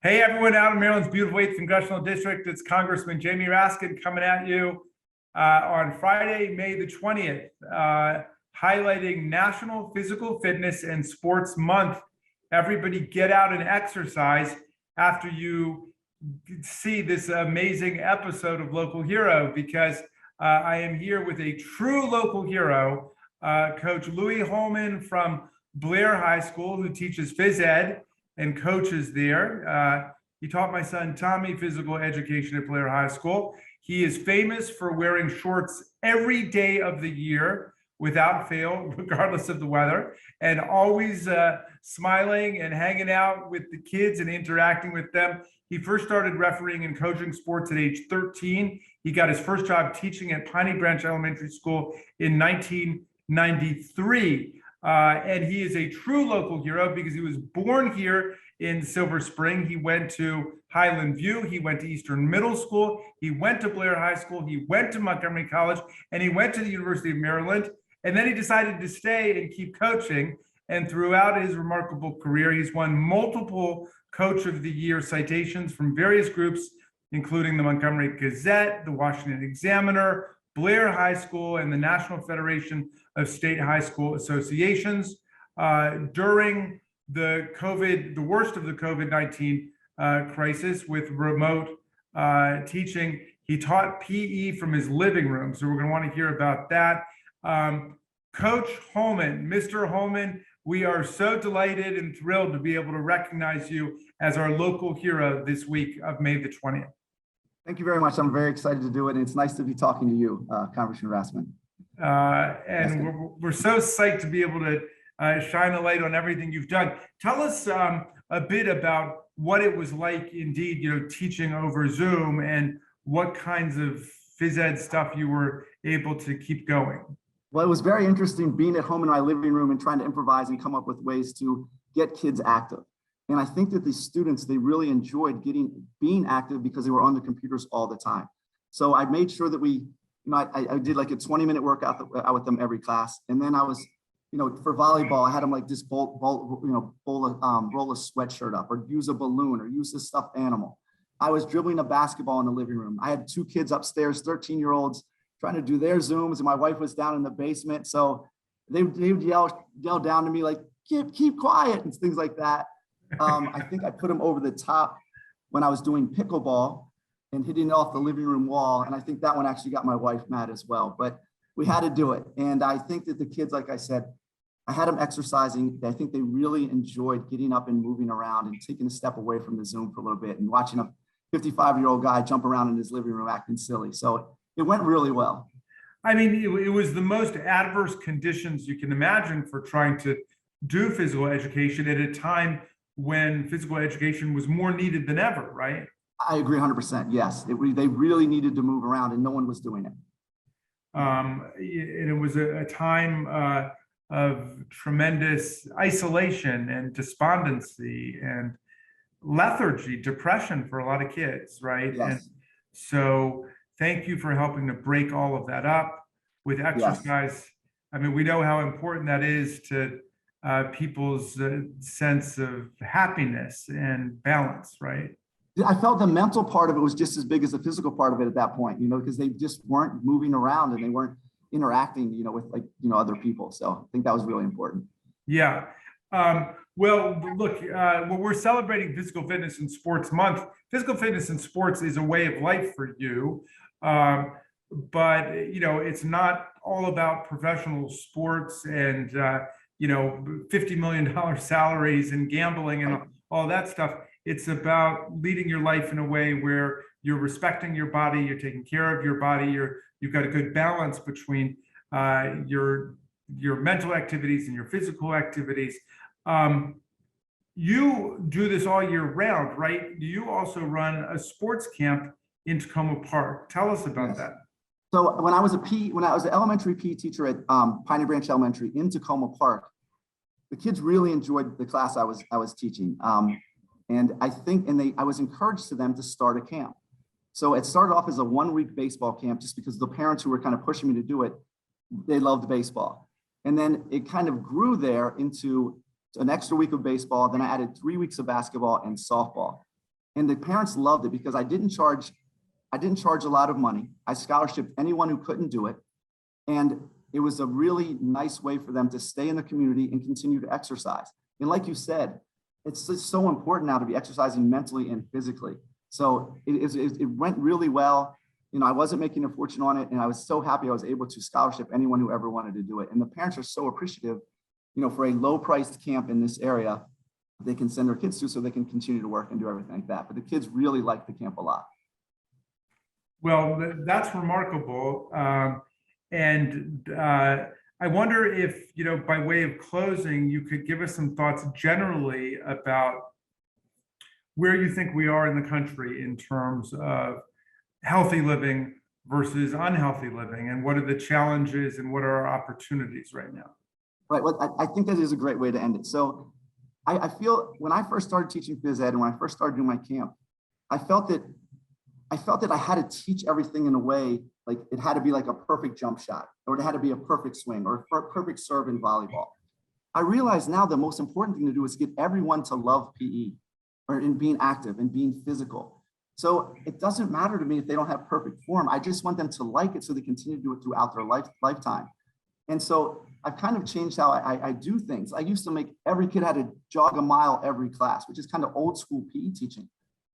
Hey everyone, out in Maryland's beautiful 8th Congressional District. It's Congressman Jamie Raskin coming at you on Friday, May the 20th, highlighting National Physical Fitness and Sports Month. Everybody get out and exercise after you see this amazing episode of Local Hero, because I am here with a true local hero, Coach Louis Hoelman from Blair High School, who teaches phys ed and coaches there. He taught my son Tommy physical education at Blair High School. He is famous for wearing shorts every day of the year without fail, regardless of the weather, and always smiling and hanging out with the kids and interacting with them. He first started refereeing and coaching sports at age 13. He got his first job teaching at Piney Branch Elementary School in 1993. And he is a true local hero because he was born here in Silver Spring. He went to Highland View. He went to Eastern Middle School. He went to Blair High School. He went to Montgomery College, and he went to the University of Maryland. And then he decided to stay and keep coaching. And throughout his remarkable career, he's won multiple Coach of the Year citations from various groups, including the Montgomery Gazette, the Washington Examiner, Blair High School, and the National Federation of State High School Associations. During the worst of the COVID-19 crisis with remote teaching, he taught PE from his living room. So we're going to want to hear about that. Coach Hoelman, Mr. Hoelman, we are so delighted and thrilled to be able to recognize you as our local hero this week of May the 20th. Thank you very much. I'm very excited to do it. And it's nice to be talking to you, Congressman Raskin. And we're so psyched to be able to shine a light on everything you've done. Tell us a bit about what it was like, indeed, teaching over Zoom, and what kinds of phys ed stuff you were able to keep going. Well, it was very interesting being at home in my living room and trying to improvise and come up with ways to get kids active. And I think that the students, they really enjoyed being active because they were on the computers all the time. So I made sure that I did like a 20-minute workout with them every class. And then I was, for volleyball, I had them like just roll a sweatshirt up, or use a balloon, or use a stuffed animal. I was dribbling a basketball in the living room. I had two kids upstairs, 13-year-olds, trying to do their Zooms, and my wife was down in the basement. So they would yell down to me like, keep quiet, and things like that. I think I put them over the top when I was doing pickleball and hitting it off the living room wall. And I think that one actually got my wife mad as well, but we had to do it. And I think that the kids, like I said, I had them exercising. I think they really enjoyed getting up and moving around and taking a step away from the Zoom for a little bit and watching a 55-year-old guy jump around in his living room acting silly. So it went really well. I mean, it was the most adverse conditions you can imagine for trying to do physical education at a time when physical education was more needed than ever, right? I agree 100%. Yes, they really needed to move around, and no one was doing it. And it was a time of tremendous isolation and despondency and lethargy, depression for a lot of kids, right? Yes. And so thank you for helping to break all of that up with exercise. Yes. I mean, we know how important that is to people's sense of happiness and balance, right? I felt the mental part of it was just as big as the physical part of it at that point, because they just weren't moving around and they weren't interacting, with other people. So I think that was really important. Yeah. Well, look, when we're celebrating Physical Fitness and Sports Month, physical fitness and sports is a way of life for you. But, it's not all about professional sports and, $50 million salaries and gambling and all that stuff. It's about leading your life in a way where you're respecting your body, you're taking care of your body, you've got a good balance between your mental activities and your physical activities. You do this all year round, right? You also run a sports camp in Tacoma Park. Tell us about that. So when I was an elementary PE teacher at Piney Branch Elementary in Tacoma Park, the kids really enjoyed the class I was teaching. And I was encouraged to them to start a camp. So it started off as a 1-week baseball camp, just because the parents who were kind of pushing me to do it, they loved baseball. And then it kind of grew there into an extra week of baseball. Then I added 3 weeks of basketball and softball. And the parents loved it because I didn't charge a lot of money. I scholarshiped anyone who couldn't do it. And it was a really nice way for them to stay in the community and continue to exercise. And like you said, it's just so important now to be exercising mentally and physically. So it went really well. I wasn't making a fortune on it, and I was so happy I was able to scholarship anyone who ever wanted to do it. And the parents are so appreciative, for a low-priced camp in this area, they can send their kids to so they can continue to work and do everything like that. But the kids really like the camp a lot. Well, that's remarkable. I wonder if, by way of closing, you could give us some thoughts generally about where you think we are in the country in terms of healthy living versus unhealthy living, and what are the challenges and what are our opportunities right now? Right. Well, I think that is a great way to end it. So I feel when I first started teaching phys ed and when I first started doing my camp, I felt that I had to teach everything in a way, like it had to be like a perfect jump shot, or it had to be a perfect swing, or a perfect serve in volleyball. I realize now the most important thing to do is get everyone to love PE, or in being active and being physical. So it doesn't matter to me if they don't have perfect form. I just want them to like it so they continue to do it throughout their lifetime. And so I've kind of changed how I do things. I used to make every kid had to jog a mile every class, which is kind of old school PE teaching.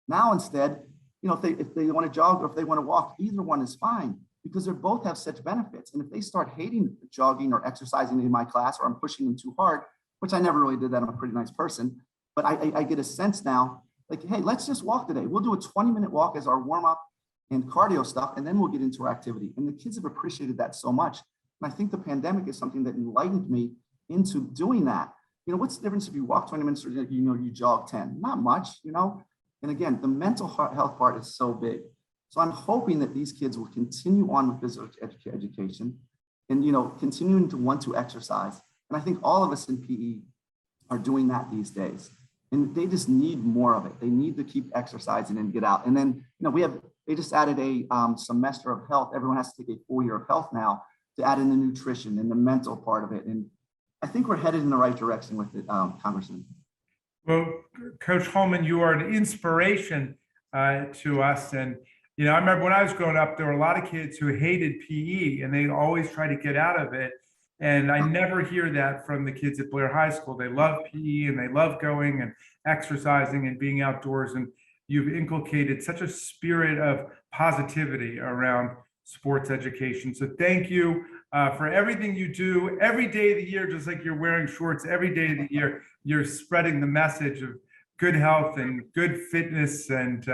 Now instead, if they want to jog or if they want to walk, either one is fine because they both have such benefits. And if they start hating jogging or exercising in my class, or I'm pushing them too hard, which I never really did that, I'm a pretty nice person, but I get a sense now, like, hey, let's just walk today. We'll do a 20-minute walk as our warm-up and cardio stuff, and then we'll get into our activity. And the kids have appreciated that so much. And I think the pandemic is something that enlightened me into doing that. What's the difference if you walk 20 minutes or, you jog 10? Not much, And again, the mental health part is so big. So I'm hoping that these kids will continue on with physical education and, continuing to want to exercise. And I think all of us in PE are doing that these days. And they just need more of it. They need to keep exercising and get out. And then, they just added a semester of health. Everyone has to take a full year of health now to add in the nutrition and the mental part of it. And I think we're headed in the right direction with it, Congressman. Well, Coach Hoelman, you are an inspiration to us. And, I remember when I was growing up, there were a lot of kids who hated PE and they always try to get out of it. And I never hear that from the kids at Blair High School. They love PE and they love going and exercising and being outdoors. And you've inculcated such a spirit of positivity around sports education. So thank you for everything you do every day of the year, just like you're wearing shorts every day of the year. You're spreading the message of good health and good fitness and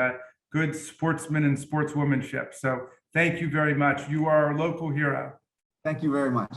good sportsmen and sportswomanship. So thank you very much. You are a local hero. Thank you very much.